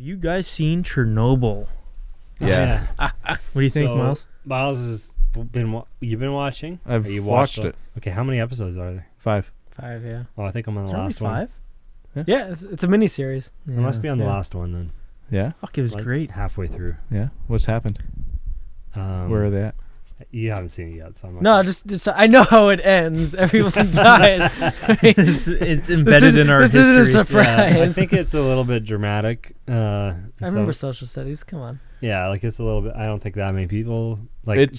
you guys seen Chernobyl? Yeah. What do you think, Myles? Myles has you've been watching? I've watched it. Okay, how many episodes are there? 5. 5, yeah. Oh, I think I'm on the Is there last only one. 5? Yeah, it's a miniseries. I must be on the last one then. Yeah? Fuck, it was Like great. halfway through. Yeah? What's happened? Where are they at? You haven't seen it yet, so I'm not No, just I know how it ends. Everyone dies. It's embedded in our this history. isn't a surprise. I think it's a little bit dramatic. I remember social studies. Come on. Yeah, like it's a little bit. I don't think that many people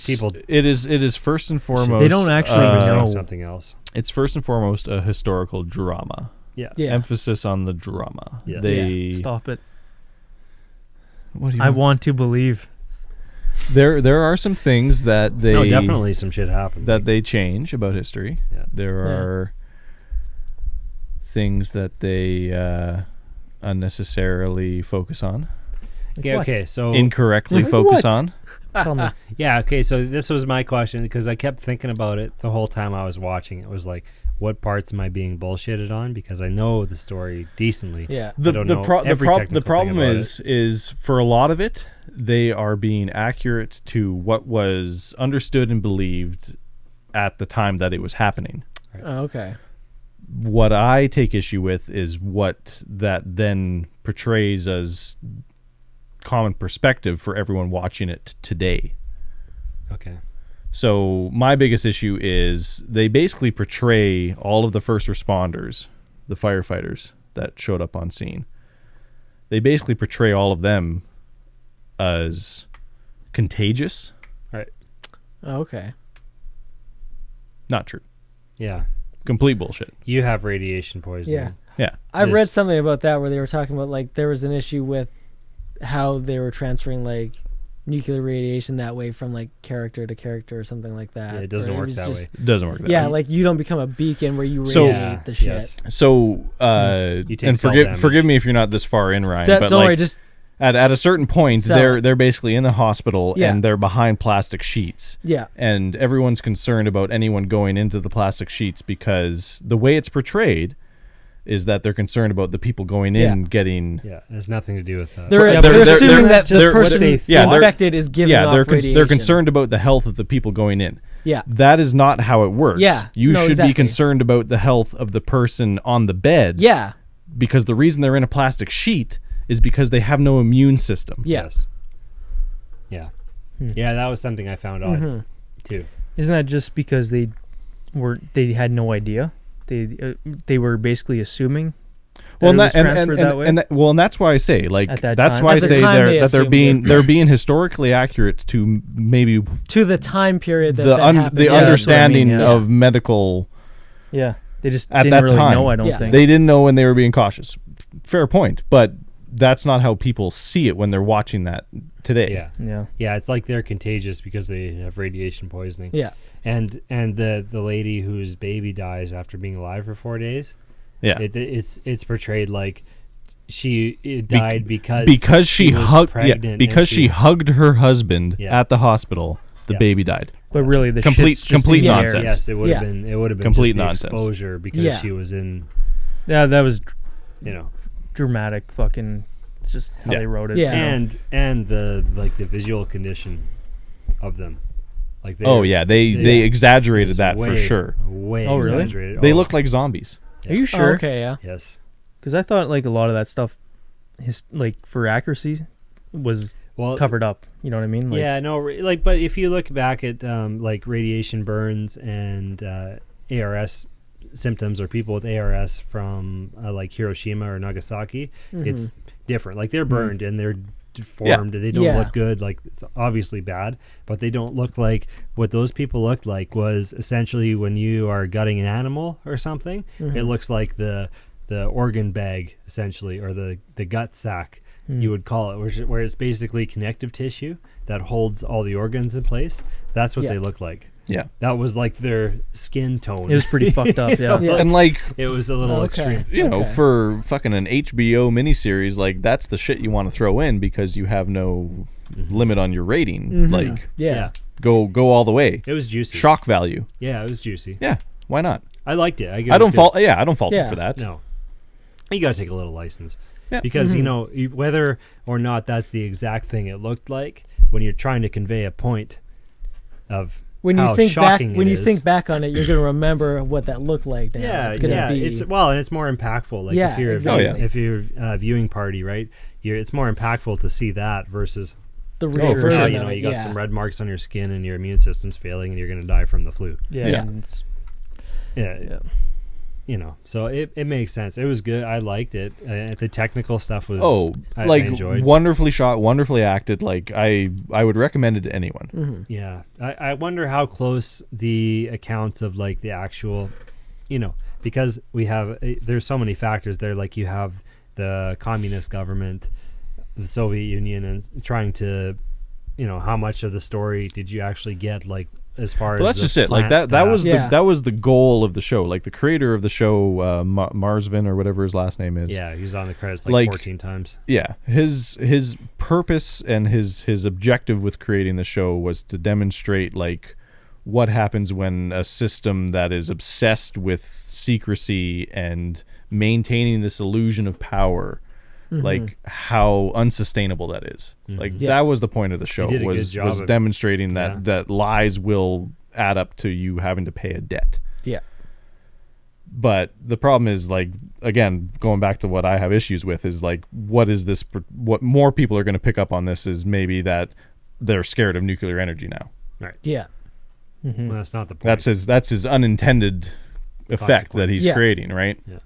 people. It is first and foremost. They don't actually know. Something else. It's first and foremost a historical drama. Yeah. Emphasis on the drama. Yes. Stop it. What do you I want to believe. There are some things that they definitely some shit happened that they change about history. Yeah. There are things that they unnecessarily focus on. Yeah. Okay. So Incorrectly Like focus what? on. Tell me. yeah. Okay. So this was my question because I kept thinking about it the whole time I was watching. It was like, what parts am I being bullshitted on? Because I know the story decently. Yeah. The problem is for a lot of it, they are being accurate to what was understood and believed at the time that it was happening. Oh, okay. What I take issue with is what that then portrays as common perspective for everyone watching it today. Okay. So my biggest issue is they basically portray all of the first responders, the firefighters that showed up on scene. They basically portray all of them as contagious. Right. Oh, okay. Not true. Yeah. Complete bullshit. You have radiation poisoning. Yeah. Yeah. I read something about that where they were talking about like there was an issue with how they were transferring like nuclear radiation that way from like character to character or something like that. Yeah, it doesn't work that way. It doesn't work that Yeah, way. like you don't become a beacon where you So- radiate the shit. Yes. So, You take and cell forgive damage. me if you're not this far in, Ryan, That, but don't like worry, just at a certain point, So- they're basically in the hospital Yeah. and they're behind plastic sheets. yeah. And everyone's concerned about anyone going into the plastic sheets because the way it's portrayed is that they're concerned about the people going in Yeah. getting. Yeah. It has nothing to do with that. They're, Yeah, they're they're- assuming they're- that this they're- person they're infected is giving off radiation. they're concerned about the health of the people going in. Yeah. That is not how it works. Yeah, You no, should exactly. be concerned about the health of the person on the bed. Yeah. Because the reason they're in a plastic sheet is because they have no immune system. Yeah. Yes. Yeah. Yeah, that was something I found odd too. Isn't that just because they had no idea? They were basically assuming. Well, that it was and transferred that way? and that's why I say like At that that's time. why I At the say time they they're assumed they're being historically accurate to maybe To the time period that the happened. the Yeah, that's what I understanding mean, yeah. of medical. Yeah, they just At didn't that really time. know. I don't Yeah. think They didn't know when they were being cautious. Fair point, but that's not how people see it when they're watching that today. Yeah. Yeah, Yeah, it's like they're contagious because they have radiation poisoning. Yeah. And the lady whose baby dies after being alive for 4 days. Yeah. It's portrayed like she died because she was hugged pregnant and because she hugged her husband Yeah. at the hospital. The Yeah. baby died. but really the Complete- shit's just complete in the air. nonsense. Yes, it would have Yeah. been Complete just the nonsense. exposure because Yeah. she was in, Yeah, that was you know, dramatic. Fucking just how Yeah. they wrote it. Yeah. and the like the visual condition of them. Like Oh yeah, they exaggerated it's that for way- sure. Way Oh, really? exaggerated. They Oh, looked like zombies. Are you Oh, sure? okay, yeah. Yes. Because I thought like a lot of that stuff, like for accuracy, was Well, covered up. You know what I mean? Like, yeah, no, like, but if you look back at like radiation burns and ARS symptoms or people with ARS from like Hiroshima or Nagasaki, it's different. Like they're burned and they're deformed. They don't Yeah. look good. Like it's obviously bad, but they don't look like what those people looked like was essentially when you are gutting an animal or something. It looks like the organ bag essentially, or the gut sac. You would call it, where it's basically connective tissue that holds all the organs in place. That's what Yeah. they look like. Yeah. That was like their skin tone. it was pretty fucked up. Yeah. Yeah. And like, It was a little Okay. extreme. you know, Okay. for fucking an HBO miniseries, like that's the shit you want to throw in because you have no limit on your rating. Like Yeah. go all the way. It was juicy. Shock value. Yeah, it was juicy. Yeah, why not? I liked it. I don't fault. Yeah, I don't fault Yeah. them for that. No. You got to take a little license. Yeah. Because, whether or not that's the exact thing it looked like, when you're trying to convey a point of when how you think back, shocking when it you is. think back on it, you're going to remember what that looked like. Now. Yeah, It's gonna be. and it's more impactful. Like Yeah, if you're exactly. if you're a viewing party, right? It's more impactful to see that versus the real for version sure. of it. you got some red marks on your skin and your immune system's failing and you're going to die from the flu. Yeah. Yeah. And it's, Yeah. So it makes sense. It was good. I liked it. The technical stuff was I enjoyed. Wonderfully shot, wonderfully acted. Like I would recommend it to anyone. Mm-hmm. Yeah. I wonder how close the accounts of like the actual, because we have there's so many factors there. Like you have the communist government, the Soviet Union, and trying to, how much of the story did you actually get? Like as far Well, as that's just it. Like that was that was the goal of the show. Like the creator of the show, Marsvin or whatever his last name is. Yeah, he was on the credits like 14 times. Yeah, his purpose and his objective with creating the show was to demonstrate like what happens when a system that is obsessed with secrecy and maintaining this illusion of power, like how unsustainable that is. Like that was the point of the show, did a good was job of- demonstrating that lies will add up to you having to pay a debt. Yeah. But the problem is, like, again, going back to what I have issues with is like, what is this? What more people are going to pick up on this is maybe that they're scared of nuclear energy now. Right. Yeah. Well, that's not the point. That's his unintended effect that he's creating, right? Yeah.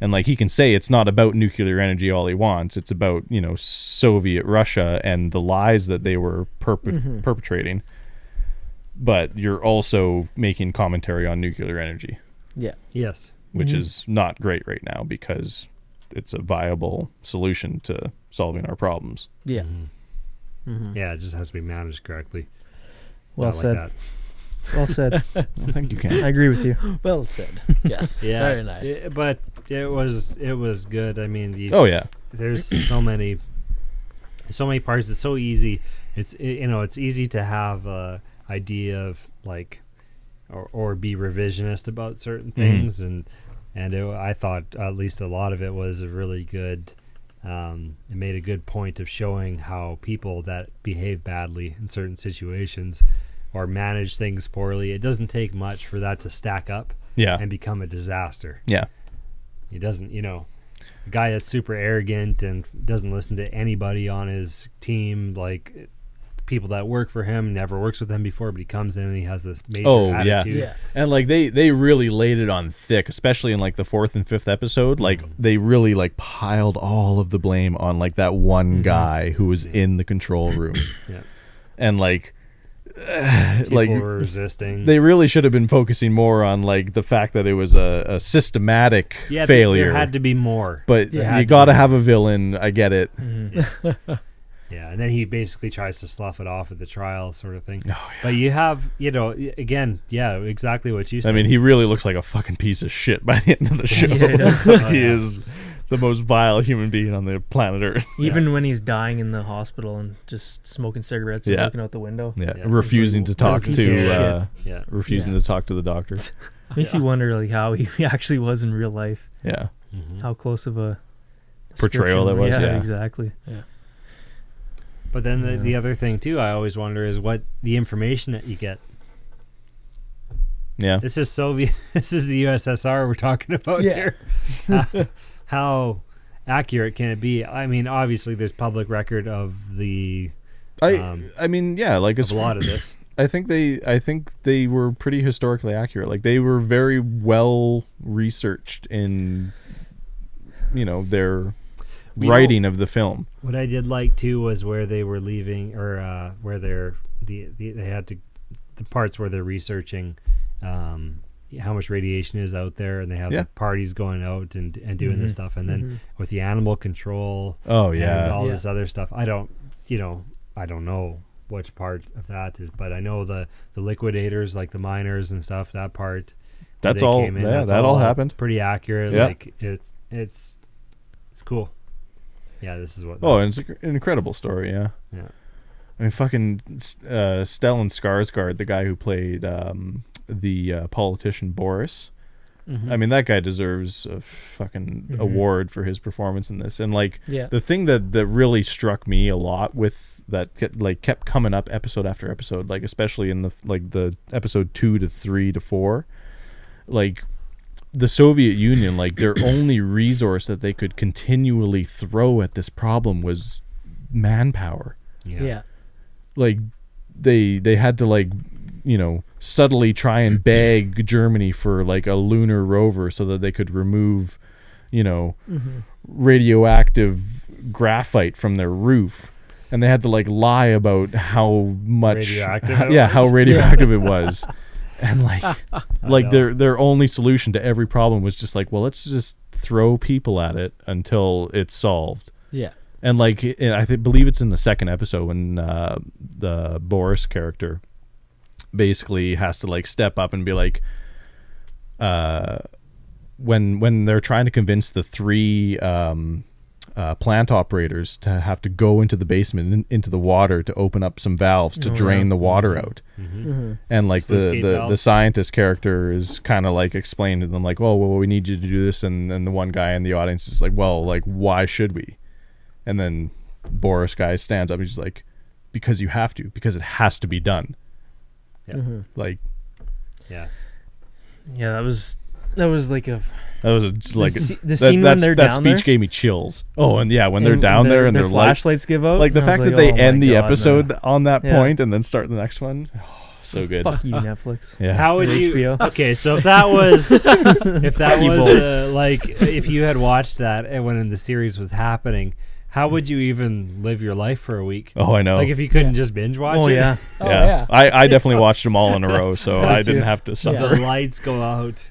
And like he can say it's not about nuclear energy all he wants. It's about Soviet Russia and the lies that they were perpetrating. But you're also making commentary on nuclear energy. Yeah. Yes. Which is not great right now because it's a viable solution to solving our problems. Yeah. Yeah, it just has to be managed correctly. well Not said. Like that. Well said. I think you can. I agry with you. Well said. Yes. Yeah, Very nice. but it was good. I mean, Oh yeah. there's so many parts. It's so easy. It's easy to have a idea of like, or be revisionist about certain things, and I thought at least a lot of it was a really good. It made a good point of showing how people that behave badly in certain situations or manage things poorly, it doesn't take much for that to stack up and become a disaster. Yeah. He doesn't, a guy that's super arrogant and doesn't listen to anybody on his team, like people that work for him, never works with him before, but he comes in and he has this major attitude. Yeah. And like they really laid it on thick, especially in like the 4th and 5th episode. Like they really like piled all of the blame on like that one guy who was in the control room. Yeah. And like People were resisting. They really should have been focusing more on like the fact that it was a systematic failure. There had to be more. But you got to have a villain. I get it. Yeah, and then he basically tries to slough it off at the trial, sort of thing. Oh, yeah. But you have, again, exactly what you said. I mean, he really looks like a fucking piece of shit by the end of the show. Yeah, he does. He is the most vile human being on the planet Earth. Even when he's dying in the hospital and just smoking cigarettes and looking out the window. Yeah, Yeah. refusing to talk Piece of to shit. refusing to talk to the doctor. Makes you wonder like how he actually was in real life. Yeah. How close of a Portrayal that was, yeah. Exactly. But then the other thing too, I always wonder is what the information that you get. Yeah. This is Soviet. This is the USSR we're talking about here. How accurate can it be? I mean, obviously, there's public record of the. I mean, yeah, like a lot of this. I think they were pretty historically accurate. Like they were very well researched in, their writing of the film. What I did like too was where they were leaving, or where they had to, the parts where they're researching how much radiation is out there, and they have the parties going out and doing this stuff, and then with the animal control, and all this other stuff. I don't know which part of that is, but I know the liquidators, like the miners and stuff. That part, that's all. That's that all happened. Pretty accurate. Yeah. Like it's cool. Yeah, this is what. Oh, and it's an incredible story. Yeah. Yeah. I mean, fucking Stellan Skarsgård, the guy who played the politician Boris. I mean, that guy deserves a fucking award for his performance in this. And like the thing that really struck me a lot with that kept coming up episode after episode, like especially in the episode 2 to 3 to 4, like the Soviet Union, like their only resource that they could continually throw at this problem was manpower. Yeah. Like they had to like, you know, subtly try and beg Germany for like a lunar rover so that they could remove, you know, radioactive graphite from their roof. And they had to like lie about how much how radioactive it was. And like their only solution to every problem was just like, well, let's just throw people at it until it's solved. Yeah. And like believe it's in the second episode when the Boris character basically has to like step up and be like, when they're trying to convince the 3 plant operators to have to go into the basement into the water to open up some valves to drain the water out. And like the scientist character is kind of like explained to them like, well, we need you to do this, and then the one guy in the audience is like, well, like, why should we? And then Boris guy stands up and he's like, because you have to, because it has to be done. Like that was like a that was like the scene when they're that down speech there? gave me chills. Oh, and yeah, when they're down there and their their flashlights give out, like the and I fact was that like, they oh end my the God, episode no. on that point and then start the next one. Oh, so good. Fuck you, Netflix. Yeah. How would you? HBO. Okay, so if that was both. like if you had watched that and when the series was happening, how would you even live your life for a week? Oh, I know. Like if you couldn't just binge watch it. Yeah. Yeah. I definitely watched them all in a row, so I didn't have to suffer. The lights go out.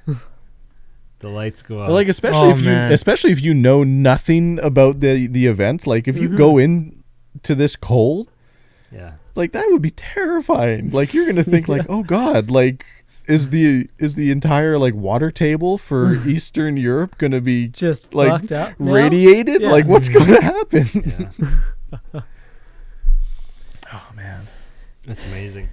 The lights go out. Like especially if you know nothing about the event, like if you go in to this cold, like that would be terrifying. Like you're gonna think like, oh God, like is the entire like water table for Eastern Europe gonna be just like fucked up radiated? Like what's gonna happen? Yeah. Oh man, that's amazing.